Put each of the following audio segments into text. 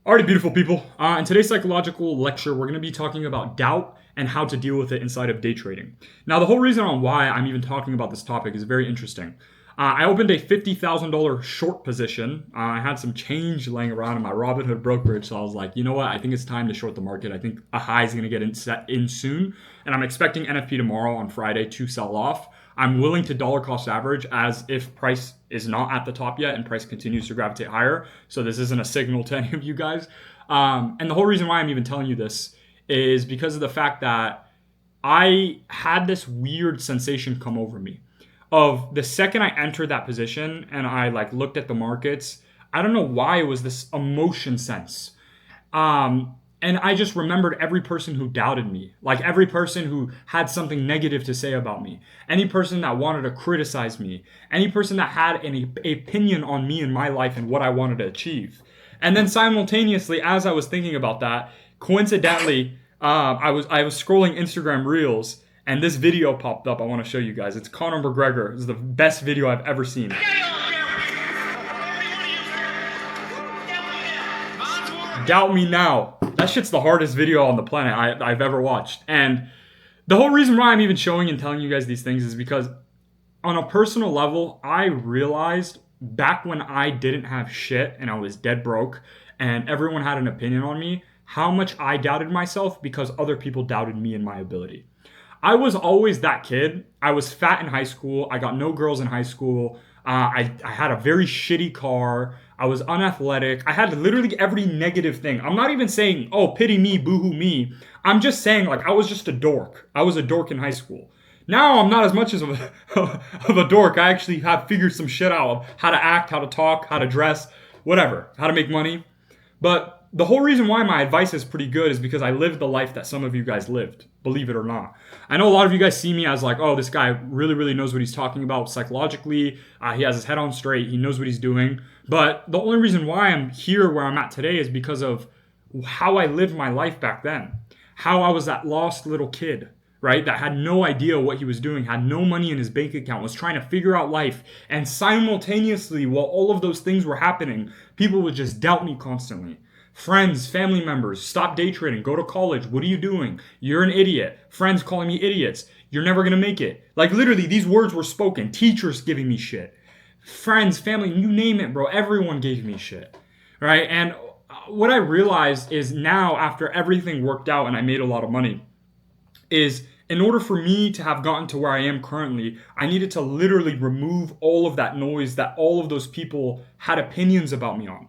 Alrighty, beautiful people. In today's psychological lecture, we're going to be talking about doubt and how to deal with it inside of day trading. Now, the whole reason on why I'm even talking about this topic is very interesting. I opened a $50,000 short position. I had some change laying around in my Robinhood brokerage, so I was like, you know what? I think it's time to short the market. I think a high is going to get set in soon, and I'm expecting NFP tomorrow on Friday to sell off. I'm willing to dollar cost average as if price is not at the top yet and price continues to gravitate higher. So this isn't a signal to any of you guys. And the whole reason why I'm even telling you this is because of the fact that I had this weird sensation come over me of the second I entered that position and I looked at the markets. I don't know why it was this emotion sense. And I just remembered every person who doubted me, like every person who had something negative to say about me, any person that wanted to criticize me, any person that had an opinion on me and my life and what I wanted to achieve. And then simultaneously, as I was thinking about that, coincidentally, I was scrolling Instagram Reels and this video popped up. I want to show you guys. It's Conor McGregor. This is the best video I've ever seen. Doubt me now. That shit's the hardest video on the planet I've ever watched. And the whole reason why I'm even showing and telling you guys these things is because on a personal level, I realized back when I didn't have shit and I was dead broke and everyone had an opinion on me, how much I doubted myself because other people doubted me and my ability. I was always that kid. I was fat in high school. I got no girls in high school. I had a very shitty car. I was unathletic. I had literally every negative thing. I'm not even saying, oh, pity me, boohoo me. I'm just saying, I was just a dork. I was a dork in high school. Now I'm not as much of a dork. I actually have figured some shit out of how to act, how to talk, how to dress, whatever, how to make money. But the whole reason why my advice is pretty good is because I lived the life that some of you guys lived, believe it or not. I know a lot of you guys see me as oh, this guy really, really knows what he's talking about psychologically. He has his head on straight. He knows what he's doing. But the only reason why I'm here where I'm at today is because of how I lived my life back then. How I was that lost little kid, right? That had no idea what he was doing, had no money in his bank account, was trying to figure out life. And simultaneously, while all of those things were happening, people would just doubt me constantly. Friends, family members, stop day trading, go to college. What are you doing? You're an idiot. Friends calling me idiots. You're never going to make it. Literally, these words were spoken. Teachers giving me shit. Friends, family, you name it, bro. Everyone gave me shit, right? And what I realized is now, after everything worked out and I made a lot of money, is in order for me to have gotten to where I am currently, I needed to literally remove all of that noise that all of those people had opinions about me on.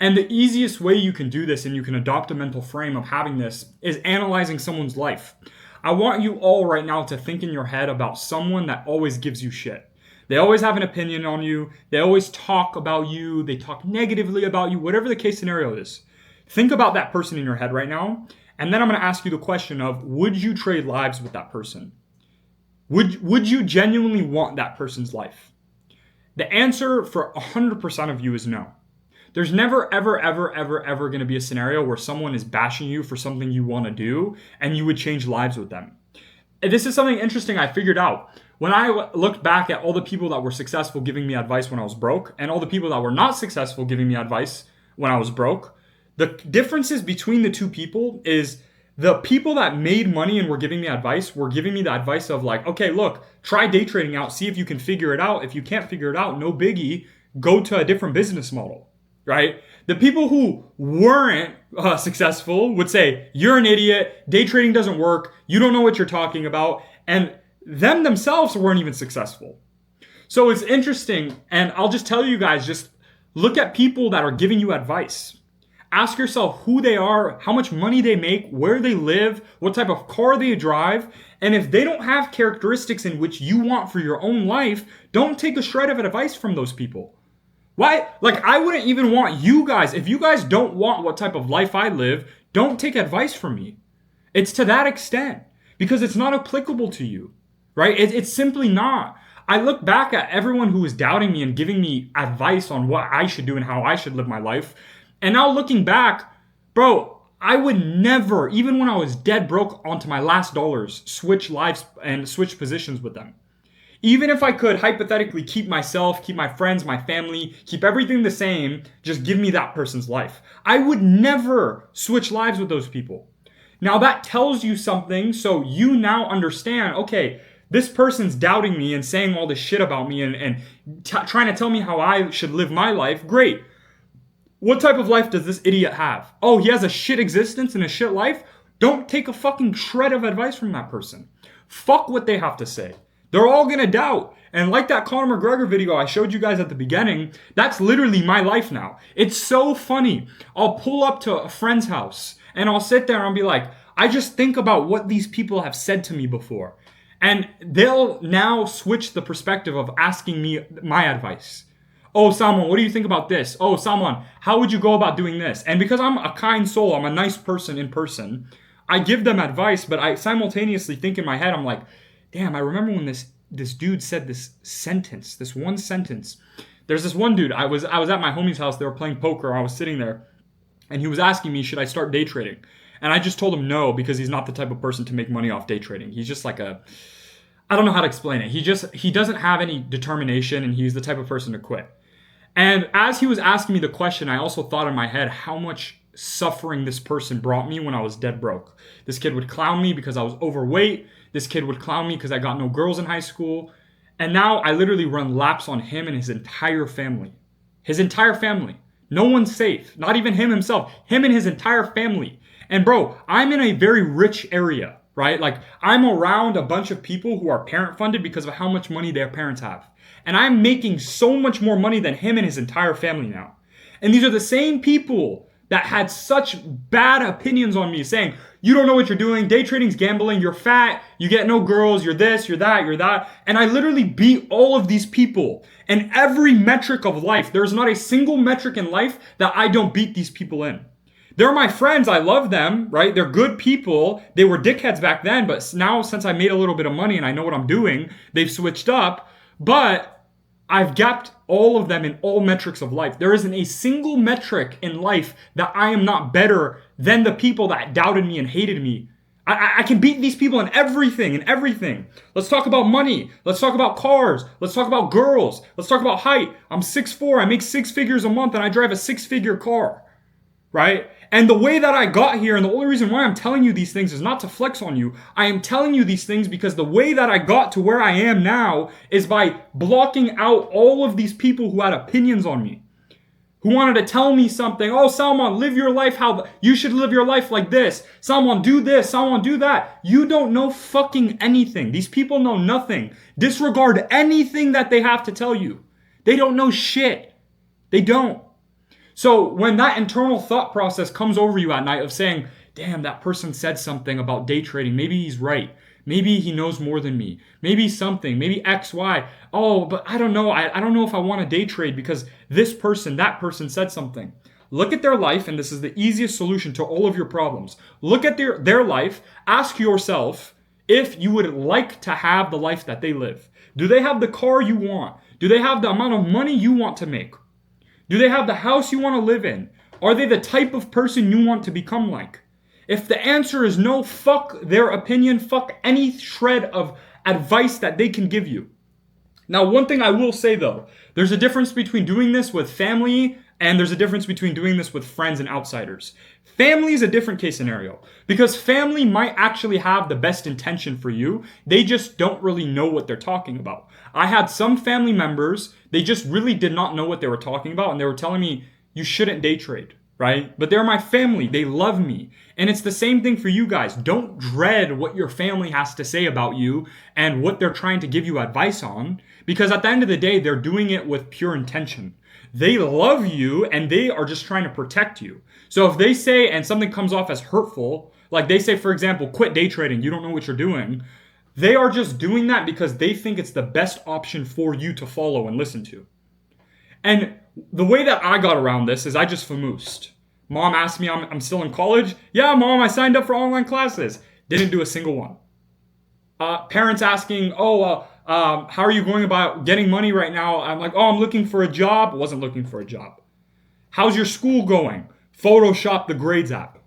And the easiest way you can do this, and you can adopt a mental frame of having this, is analyzing someone's life. I want you all right now to think in your head about someone that always gives you shit. They always have an opinion on you. They always talk about you. They talk negatively about you, whatever the case scenario is. Think about that person in your head right now. And then I'm going to ask you the question of, would you trade lives with that person? Would you genuinely want that person's life? The answer for 100% of you is no. There's never, ever, ever, ever, ever going to be a scenario where someone is bashing you for something you want to do and you would change lives with them. And this is something interesting I figured out. When I looked back at all the people that were successful giving me advice when I was broke and all the people that were not successful giving me advice when I was broke, the differences between the two people is the people that made money and were giving me advice were giving me the advice of okay, look, try day trading out, see if you can figure it out. If you can't figure it out, no biggie, go to a different business model. Right? The people who weren't successful would say, you're an idiot, day trading doesn't work, you don't know what you're talking about, and them themselves weren't even successful. So it's interesting, and I'll just tell you guys, just look at people that are giving you advice. Ask yourself who they are, how much money they make, where they live, what type of car they drive, and if they don't have characteristics in which you want for your own life, don't take a shred of advice from those people. Why? I wouldn't even want you guys, if you guys don't want what type of life I live, don't take advice from me. It's to that extent because it's not applicable to you, right? It's simply not. I look back at everyone who was doubting me and giving me advice on what I should do and how I should live my life. And now looking back, bro, I would never, even when I was dead broke onto my last dollars, switch lives and switch positions with them. Even if I could hypothetically keep myself, keep my friends, my family, keep everything the same, just give me that person's life. I would never switch lives with those people. Now that tells you something, so you now understand, okay, this person's doubting me and saying all this shit about me and trying to tell me how I should live my life. Great. What type of life does this idiot have? Oh, he has a shit existence and a shit life? Don't take a fucking shred of advice from that person. Fuck what they have to say. They're all gonna doubt. And like that Conor McGregor video I showed you guys at the beginning, that's literally my life now. It's so funny. I'll pull up to a friend's house and I'll sit there and I'll be like, I just think about what these people have said to me before. And they'll now switch the perspective of asking me my advice. Oh, Salman, what do you think about this? Oh, Salman, how would you go about doing this? And because I'm a kind soul, I'm a nice person in person, I give them advice, but I simultaneously think in my head, I'm like, damn, I remember when this dude said this sentence, this one sentence. There's this one dude, I was at my homie's house, they were playing poker, I was sitting there, and he was asking me, should I start day trading? And I just told him no, because he's not the type of person to make money off day trading. He's just like I don't know how to explain it. He doesn't have any determination, and he's the type of person to quit. And as he was asking me the question, I also thought in my head how much suffering this person brought me when I was dead broke. This kid would clown me because I was overweight. This kid would clown me because I got no girls in high school. And now I literally run laps on him and his entire family. His entire family. No one's safe. Not even him himself. Him and his entire family. And bro, I'm in a very rich area, right? Like, I'm around a bunch of people who are parent funded because of how much money their parents have. And I'm making so much more money than him and his entire family now. And these are the same people that had such bad opinions on me, saying, you don't know what you're doing, day trading's gambling, you're fat, you get no girls, you're this, you're that, you're that. And I literally beat all of these people. And every metric of life, there's not a single metric in life that I don't beat these people in. They're my friends, I love them, right? They're good people. They were dickheads back then, but now since I made a little bit of money and I know what I'm doing, they've switched up. But I've gapped all of them in all metrics of life. There isn't a single metric in life that I am not better than the people that doubted me and hated me. I can beat these people in everything. Let's talk about money. Let's talk about cars. Let's talk about girls. Let's talk about height. I'm 6'4", I make 6 figures a month, and I drive a 6-figure car, right? And the way that I got here, and the only reason why I'm telling you these things is not to flex on you. I am telling you these things because the way that I got to where I am now is by blocking out all of these people who had opinions on me, who wanted to tell me something. Oh, Salman, live your life how you should live your life like this. Salman, do this. Salman, do that. You don't know fucking anything. These people know nothing. Disregard anything that they have to tell you. They don't know shit. They don't. So when that internal thought process comes over you at night of saying, damn, that person said something about day trading. Maybe he's right. Maybe he knows more than me. Maybe something. Maybe X, Y. Oh, but I don't know. I don't know if I want to day trade because this person, that person said something. Look at their life, and this is the easiest solution to all of your problems. Look at their life. Ask yourself if you would like to have the life that they live. Do they have the car you want? Do they have the amount of money you want to make? Do they have the house you want to live in? Are they the type of person you want to become like? If the answer is no, fuck their opinion, fuck any shred of advice that they can give you. Now, one thing I will say though, there's a difference between doing this with family and there's a difference between doing this with friends and outsiders. Family is a different case scenario because family might actually have the best intention for you. They just don't really know what they're talking about. I had some family members, they just really did not know what they were talking about, and they were telling me, you shouldn't day trade, right? But they're my family. They love me. And it's the same thing for you guys. Don't dread what your family has to say about you and what they're trying to give you advice on, because at the end of the day, they're doing it with pure intention. They love you and they are just trying to protect you. So if they say, and something comes off as hurtful, like they say, for example, quit day trading, you don't know what you're doing. They are just doing that because they think it's the best option for you to follow and listen to. And the way that I got around this is I just famoosed. Mom asked me, I'm still in college. Yeah, Mom, I signed up for online classes. Didn't do a single one. Parents asking, how are you going about getting money right now? I'm like, I'm looking for a job. Wasn't looking for a job. How's your school going? Photoshop the grades app.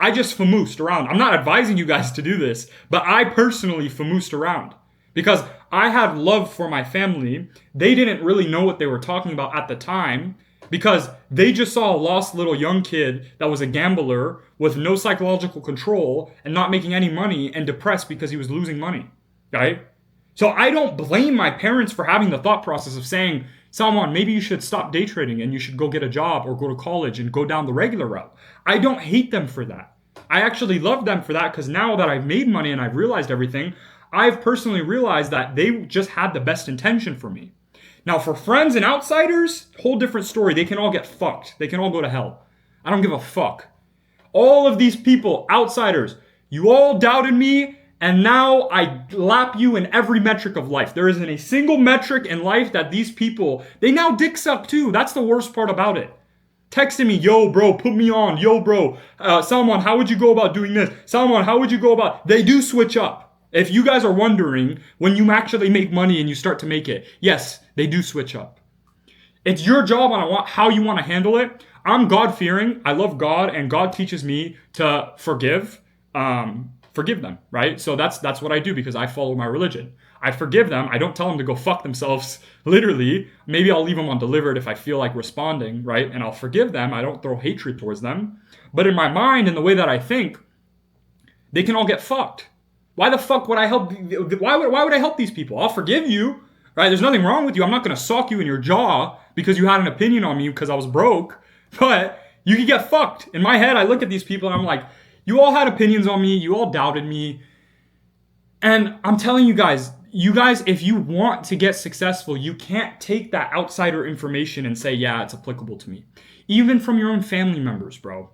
I just famoosed around. I'm not advising you guys to do this, but I personally famoosed around because I had love for my family. They didn't really know what they were talking about at the time because they just saw a lost little young kid that was a gambler with no psychological control and not making any money and depressed because he was losing money, right? So I don't blame my parents for having the thought process of saying, Salman, maybe you should stop day trading and you should go get a job or go to college and go down the regular route. I don't hate them for that. I actually love them for that because now that I've made money and I've realized everything, I've personally realized that they just had the best intention for me. Now, for friends and outsiders, whole different story. They can all get fucked. They can all go to hell. I don't give a fuck. All of these people, outsiders, you all doubted me, and now I lap you in every metric of life. There isn't a single metric in life that these people, they now dick suck too. That's the worst part about it. Texting me, yo, bro, put me on. Yo, bro, Salman, how would you go about doing this? Salman, how would you go about... They do switch up. If you guys are wondering, when you actually make money and you start to make it, yes, they do switch up. It's your job on how you want to handle it. I'm God-fearing. I love God, and God teaches me to forgive them, right? So that's what I do because I follow my religion. I forgive them. I don't tell them to go fuck themselves, literally. Maybe I'll leave them undelivered if I feel like responding, right? And I'll forgive them. I don't throw hatred towards them. But in my mind, in the way that I think, they can all get fucked. Why the fuck would I help? Why would I help these people? I'll forgive you, right? There's nothing wrong with you. I'm not going to sock you in your jaw because you had an opinion on me because I was broke. But you could get fucked. In my head, I look at these people and I'm like, you all had opinions on me. You all doubted me. And I'm telling you guys, if you want to get successful, you can't take that outsider information and say, yeah, it's applicable to me. Even from your own family members, bro.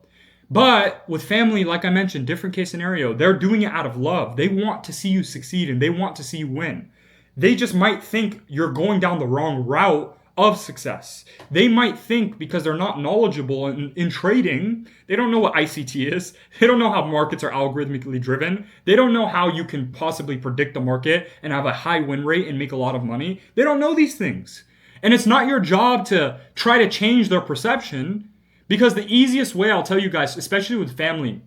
But with family, like I mentioned, different case scenario, they're doing it out of love. They want to see you succeed and they want to see you win. They just might think you're going down the wrong route of success. They might think because they're not knowledgeable in trading, they don't know what ICT is. They don't know how markets are algorithmically driven. They don't know how you can possibly predict the market and have a high win rate and make a lot of money. They don't know these things. And it's not your job to try to change their perception. Because the easiest way, I'll tell you guys, especially with family,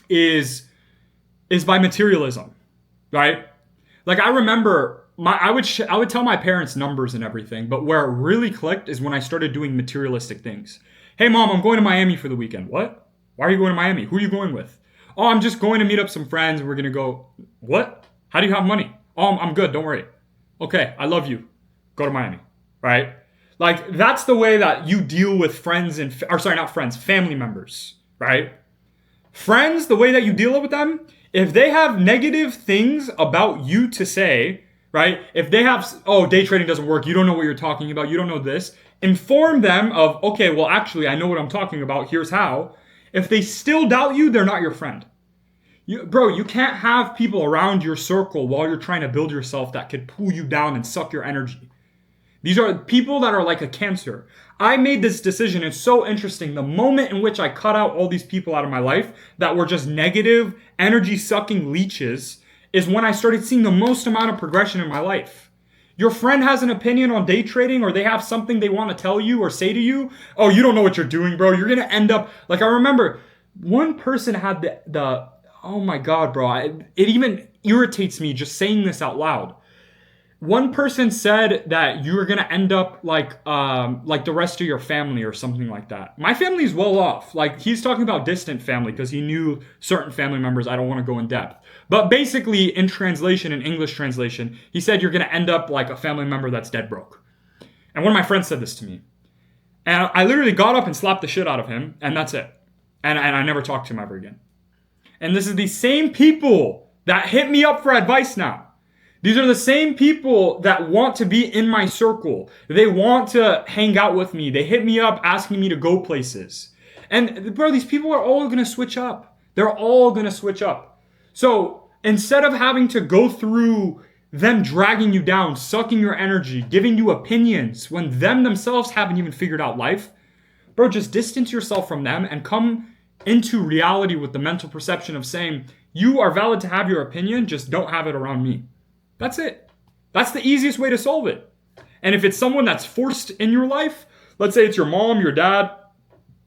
is by materialism, right? Like I remember, I would tell my parents numbers and everything, but where it really clicked is when I started doing materialistic things. Hey, Mom, I'm going to Miami for the weekend. What? Why are you going to Miami? Who are you going with? Oh, I'm just going to meet up some friends. We're going to go. What? How do you have money? Oh, I'm good. Don't worry. Okay, I love you. Go to Miami, right? Like, that's the way that you deal with friends family members, right? Friends, the way that you deal with them, if they have negative things about you to say, right? If they have, oh, day trading doesn't work, you don't know what you're talking about, you don't know this, inform them of, okay, well, actually, I know what I'm talking about, here's how. If they still doubt you, they're not your friend. Bro, you can't have people around your circle while you're trying to build yourself that could pull you down and suck your energy. These are people that are like a cancer. I made this decision. It's so interesting. The moment in which I cut out all these people out of my life that were just negative, energy-sucking leeches is when I started seeing the most amount of progression in my life. Your friend has an opinion on day trading or they have something they want to tell you or say to you. Oh, you don't know what you're doing, bro. You're going to end up... Like, I remember one person had the oh my God, bro. It even irritates me just saying this out loud. One person said that you're going to end up like the rest of your family or something like that. My family's well off. Like, he's talking about distant family because he knew certain family members. I don't want to go in depth. But basically, in translation, in English translation, he said you're going to end up like a family member that's dead broke. And one of my friends said this to me. And I literally got up and slapped the shit out of him, and that's it. And I never talked to him ever again. And this is the same people that hit me up for advice now. These are the same people that want to be in my circle. They want to hang out with me. They hit me up asking me to go places. And bro, these people are all going to switch up. They're all going to switch up. So instead of having to go through them dragging you down, sucking your energy, giving you opinions when them themselves haven't even figured out life, bro, just distance yourself from them and come into reality with the mental perception of saying, you are valid to have your opinion, just don't have it around me. That's it. That's the easiest way to solve it. And if it's someone that's forced in your life, let's say it's your mom, your dad,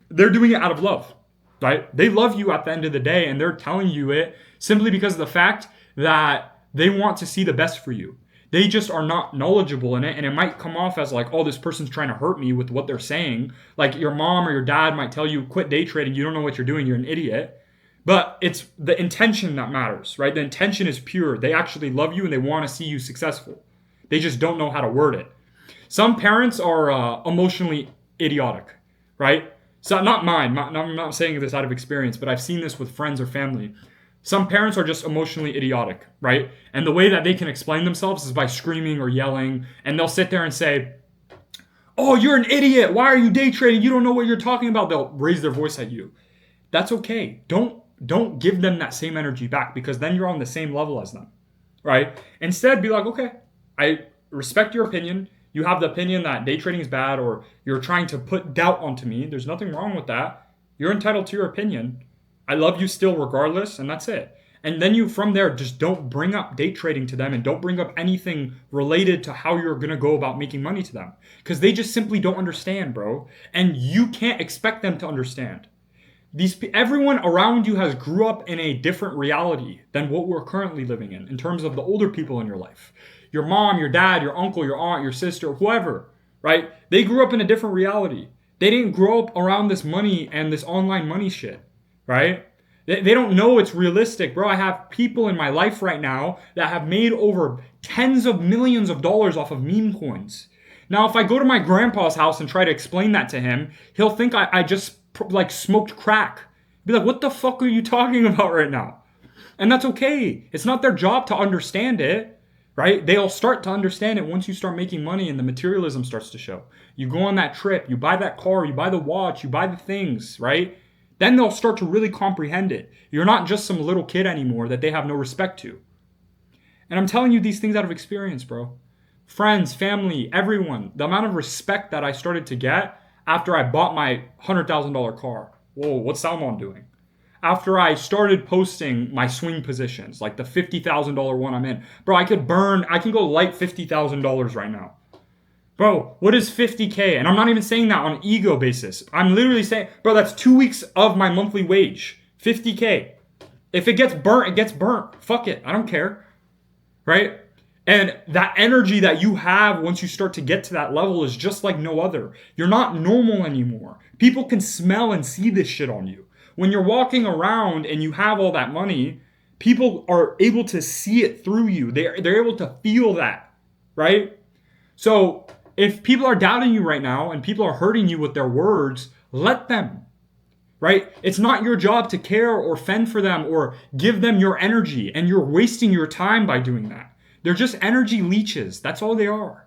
they're doing it out of love, right? They love you at the end of the day, and they're telling you it simply because of the fact that they want to see the best for you. They just are not knowledgeable in it, and it might come off as like, oh, this person's trying to hurt me with what they're saying. Like your mom or your dad might tell you, quit day trading, you don't know what you're doing, you're an idiot. But it's the intention that matters, right? The intention is pure. They actually love you and they want to see you successful. They just don't know how to word it. Some parents are emotionally idiotic, right? So not mine. I'm not saying this out of experience, but I've seen this with friends or family. Some parents are just emotionally idiotic, right? And the way that they can explain themselves is by screaming or yelling. And they'll sit there and say, oh, you're an idiot. Why are you day trading? You don't know what you're talking about. They'll raise their voice at you. That's okay. Don't give them that same energy back, because then you're on the same level as them, right? Instead, be like, okay, I respect your opinion. You have the opinion that day trading is bad, or you're trying to put doubt onto me. There's nothing wrong with that. You're entitled to your opinion. I love you still regardless, and that's it. And then you, from there, just don't bring up day trading to them, and don't bring up anything related to how you're going to go about making money to them, because they just simply don't understand, bro. And you can't expect them to understand. Everyone around you has grew up in a different reality than what we're currently living in terms of the older people in your life. Your mom, your dad, your uncle, your aunt, your sister, whoever, right? They grew up in a different reality. They didn't grow up around this money and this online money shit, right? They don't know it's realistic, bro. I have people in my life right now that have made over tens of millions of dollars off of meme coins. Now, if I go to my grandpa's house and try to explain that to him, he'll think I just like smoked crack. Be like, what the fuck are you talking about right now? And that's okay. It's not their job to understand it, right? They'll start to understand it once you start making money and the materialism starts to show. You go on that trip, you buy that car, you buy the watch, you buy the things, right? Then they'll start to really comprehend it. You're not just some little kid anymore that they have no respect to. And I'm telling you these things out of experience, bro. Friends, family, everyone. The amount of respect that I started to get after I bought my $100,000 car. Whoa, what's Salmon doing? After I started posting my swing positions, like the $50,000 one I'm in. Bro, I can go light $50,000 right now. Bro, what is 50K? And I'm not even saying that on an ego basis. I'm literally saying, bro, that's 2 weeks of my monthly wage. 50K. If it gets burnt, it gets burnt. Fuck it. I don't care. Right? And that energy that you have once you start to get to that level is just like no other. You're not normal anymore. People can smell and see this shit on you. When you're walking around and you have all that money, people are able to see it through you. They're able to feel that, right? So if people are doubting you right now and people are hurting you with their words, let them, right? It's not your job to care or fend for them or give them your energy, and you're wasting your time by doing that. They're just energy leeches. That's all they are.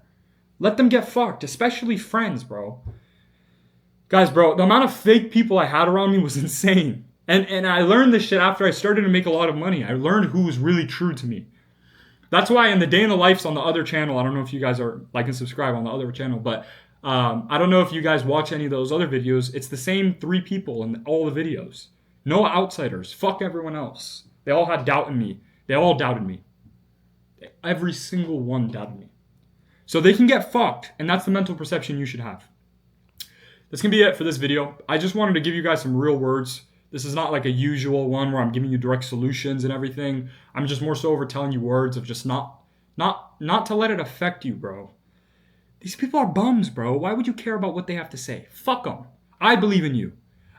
Let them get fucked, especially friends, bro. Guys, bro, the amount of fake people I had around me was insane. And I learned this shit after I started to make a lot of money. I learned who was really true to me. That's why in the Day in the Lifes on the other channel, I don't know if you guys are like and subscribe on the other channel, but I don't know if you guys watch any of those other videos. It's the same 3 people in all the videos. No outsiders. Fuck everyone else. They all had doubt in me. They all doubted me. Every single one doubted me. So they can get fucked, and that's the mental perception you should have. That's going to be it for this video. I just wanted to give you guys some real words. This is not like a usual one where I'm giving you direct solutions and everything. I'm just more so over telling you words of just not to let it affect you, bro. These people are bums, bro. Why would you care about what they have to say? Fuck them. I believe in you.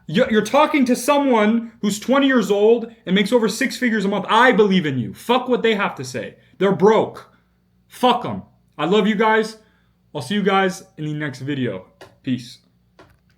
You're talking to someone who's 20 years old and makes over 6 figures a month. I believe in you. Fuck what they have to say. They're broke. Fuck them. I love you guys. I'll see you guys in the next video. Peace.